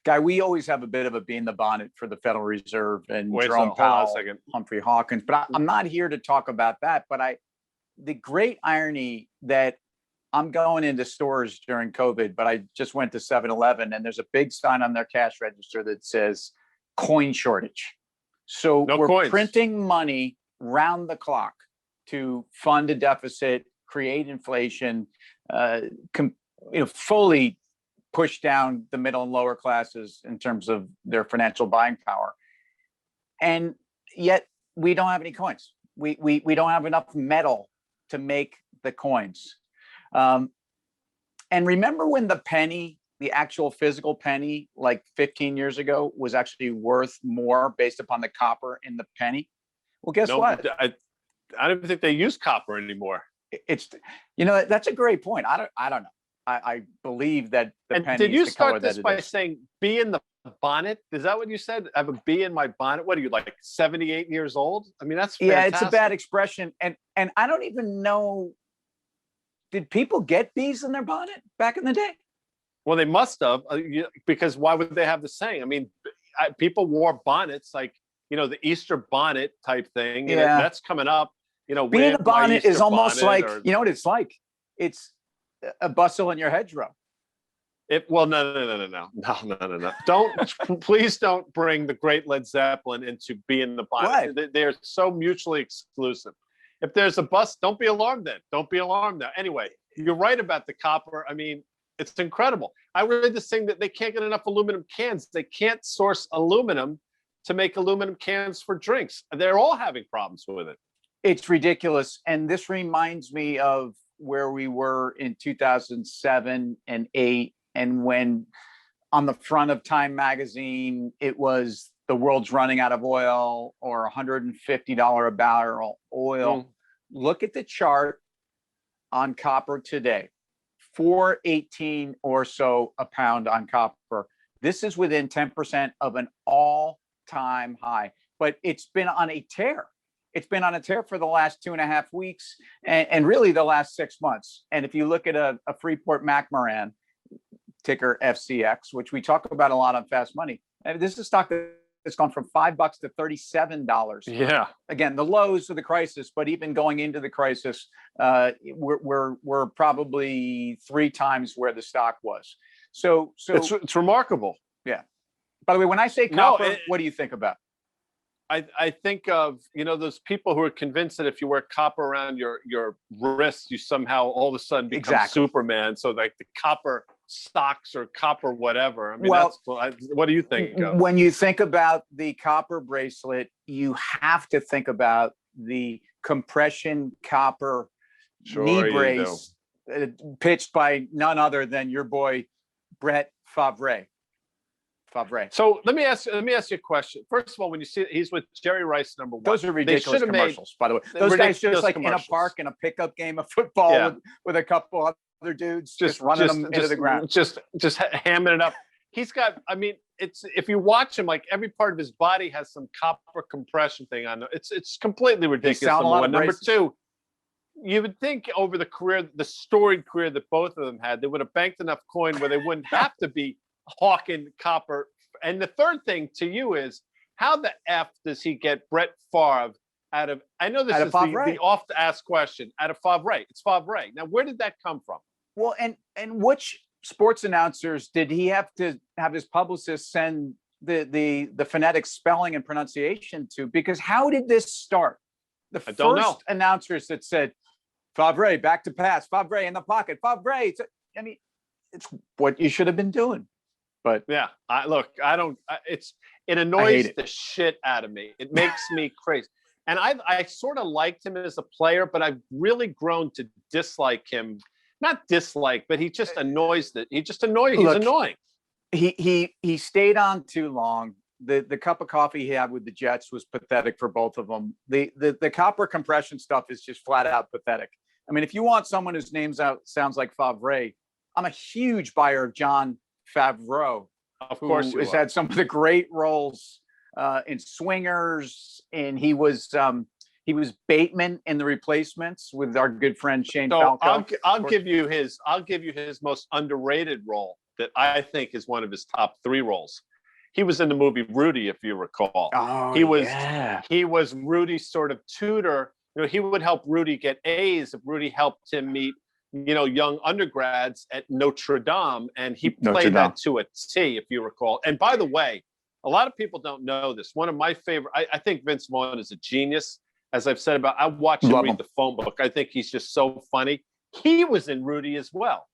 Guy, we always have a bit of a bee in the bonnet for the Federal Reserve and Wait, Jerome hold on a Powell, second. Humphrey Hawkins, but I'm not here to talk about that. But the great irony that I'm going into stores during COVID, but I just went to 7-Eleven and there's a big sign on their cash register that says coin shortage. So No we're coins. printing money round the clock to fund a deficit, create inflation, fully push down the middle and lower classes in terms of their financial buying power. And yet we don't have any coins. We don't have enough metal to make the coins. And remember when the penny, the actual physical penny, like 15 years ago, was actually worth more based upon the copper in the penny? Well, guess what? I don't even think they use copper anymore. It's, that's a great point. I don't know. I believe that the penny. Did you is the color start this that by is. saying "bee in the bonnet"? Is that what you said? I have a bee in my bonnet. What are you, like 78 years old? I mean, that's fantastic. Yeah, it's a bad expression, and I don't even know. Did people get bees in their bonnet back in the day? Well, they must have, because why would they have the saying? I mean, people wore bonnets, like the Easter bonnet type thing. Yeah, that's coming up. Being in a bonnet is almost like, you know what it's like? It's a bustle in your hedgerow. No. Please don't bring the great Led Zeppelin into Be in the Bonnet. Right. They're so mutually exclusive. If there's a bus, don't be alarmed then. Don't be alarmed now. Anyway, you're right about the copper. I mean, it's incredible. I read this thing that they can't get enough aluminum cans. They can't source aluminum to make aluminum cans for drinks. They're all having problems with it. It's ridiculous. And this reminds me of where we were in 2007 and 2008, and when on the front of Time magazine, it was the world's running out of oil, or $150 a barrel oil. Look at the chart on copper today, $4.18 or so a pound on copper. This is within 10% of an all-time high, but it's been on a tear. It's been on a tear for the last 2.5 weeks and really the last 6 months. And if you look at a Freeport McMoran, ticker FCX, which we talk about a lot on Fast Money, this is a stock that's gone from $5 to $37. Yeah. Again, the lows of the crisis, but even going into the crisis, we're probably 3 times where the stock was. So it's remarkable. Yeah. By the way, when I say copper, what do you think about? I think of, those people who are convinced that if you wear copper around your wrist, you somehow all of a sudden become Superman. So like the copper stocks or copper whatever. I mean, what do you think? When you think about the copper bracelet, you have to think about the compression copper knee brace pitched by none other than your boy, Brett Favre. So let me ask you a question. First of all, when you see he's with Jerry Rice, number one, those are ridiculous commercials, by the way. Those guys just like in a park in a pickup game of football with a couple other dudes just running them into the ground, just hamming it up. He's got. I mean, it's if you watch him, like every part of his body has some copper compression thing on. It's completely ridiculous. Number one. Number two, you would think over the storied career that both of them had, they would have banked enough coin where they wouldn't have to be hawking copper. And the third thing to you is, how the F does he get Brett Favre out of, I know this is the oft-asked question, out of Favre? It's Favre. Now, where did that come from? Well, and which sports announcers did he have to have his publicist send the phonetic spelling and pronunciation to? Because how did this start? The first announcers that said, Favre, back to pass, Favre in the pocket, Favre. I mean, it's what you should have been doing. But yeah, it annoys the shit out of me. It makes me crazy. And I sort of liked him as a player, but I've really grown to dislike him. Not dislike, but he just annoys He's annoying. He stayed on too long. The cup of coffee he had with the Jets was pathetic for both of them. The copper compression stuff is just flat out pathetic. I mean, if you want someone whose name sounds like Favre, I'm a huge buyer of John Favreau, of course, who has had some of the great roles in Swingers, and he was Bateman in The Replacements with our good friend Shane Falco. I'll give you his most underrated role that I think is one of his top 3 roles. He was in the movie Rudy, if you recall. Oh, he was Rudy's sort of tutor. He would help Rudy get A's if Rudy helped him meet, young undergrads at Notre Dame, and he played that to a T, if you recall. And by the way, a lot of people don't know this. One of my favorite, I think Vince Vaughn is a genius. As I've said I watch him read the phone book. I think he's just so funny. He was in Rudy as well.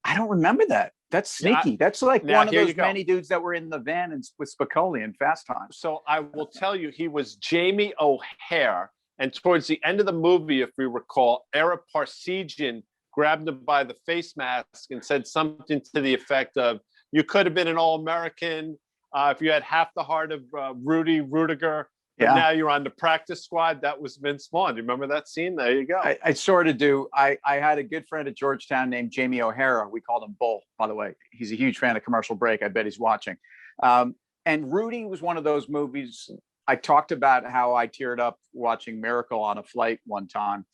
I don't remember that. That's sneaky. That's like one of those many dudes that were in the van with Spicoli in Fast Times. So I will tell you, he was Jamie O'Hare. And towards the end of the movie, if we recall, Ara Parsegian grabbed him by the face mask and said something to the effect of, "You could have been an All-American if you had half the heart of Rudy Rudiger. But now you're on the practice squad." That was Vince Vaughn. Do you remember that scene? There you go. I sort of do. I had a good friend at Georgetown named Jamie O'Hara. We called him Bull, by the way. He's a huge fan of Commercial Break. I bet he's watching. And Rudy was one of those movies. I talked about how I teared up watching Miracle on a flight one time.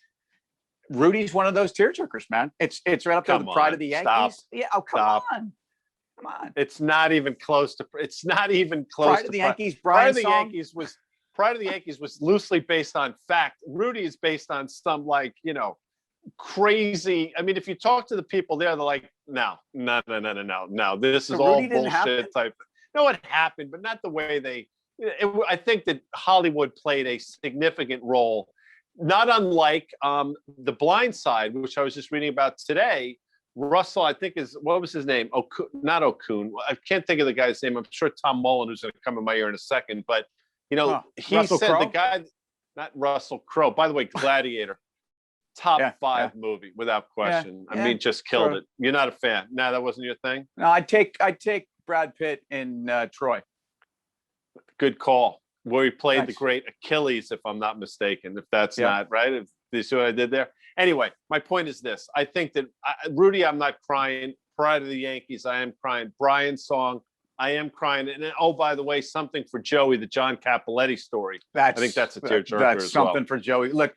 Rudy's one of those tearjerkers, man. It's right up there with Pride of the Yankees. Stop. Yeah. Oh, come on. It's not even close to. It's not even close. Pride of the Yankees. Pride of the Yankees was loosely based on fact. Rudy is based on some crazy. I mean, if you talk to the people there, they're like, no. This is all bullshit type. No, it happened, but not the way they. I think that Hollywood played a significant role, not unlike The Blind Side, which I was just reading about today. Russell, I think what was his name? Not Okun. I can't think of the guy's name. I'm sure Tom Mullen, who's going to come in my ear in a second, but. He Russell said Crowe? the guy, not Russell Crowe. By the way, Gladiator, top 5 movie without question. I mean, just killed it. You're not a fan. No, that wasn't your thing. No, I'd take Brad Pitt in Troy. Good call. Where he played the great Achilles, if I'm not mistaken. If that's not right, if you see what I did there. Anyway, my point is this: I think that Rudy, I'm not crying. Pride of the Yankees, I am crying. Brian's song. I am crying. And oh, by the way, something for Joey, the John Capoletti story. I think that's a tearjerker. That's something for Joey. Look,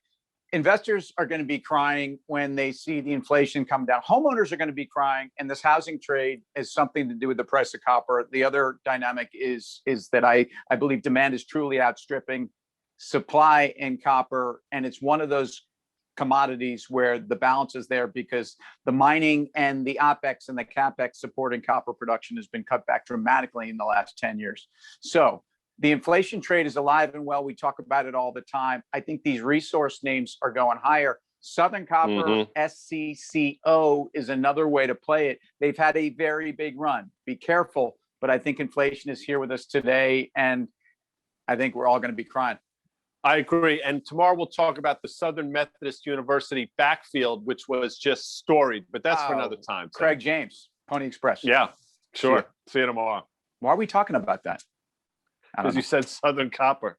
investors are going to be crying when they see the inflation come down. Homeowners are going to be crying, and this housing trade has something to do with the price of copper. The other dynamic is that I believe demand is truly outstripping supply in copper, and it's one of those commodities where the balance is there because the mining and the OPEX and the CAPEX supporting copper production has been cut back dramatically in the last 10 years. So the inflation trade is alive and well. We talk about it all the time. I think these resource names are going higher. Southern Copper, SCCO is another way to play it. They've had a very big run. Be careful, but I think inflation is here with us today, and I think we're all going to be crying. I agree. And tomorrow we'll talk about the Southern Methodist University backfield, which was just storied, but that's for another time. Craig James, Pony Express. Yeah, sure. See you tomorrow. Why are we talking about that? Because you said Southern Copper.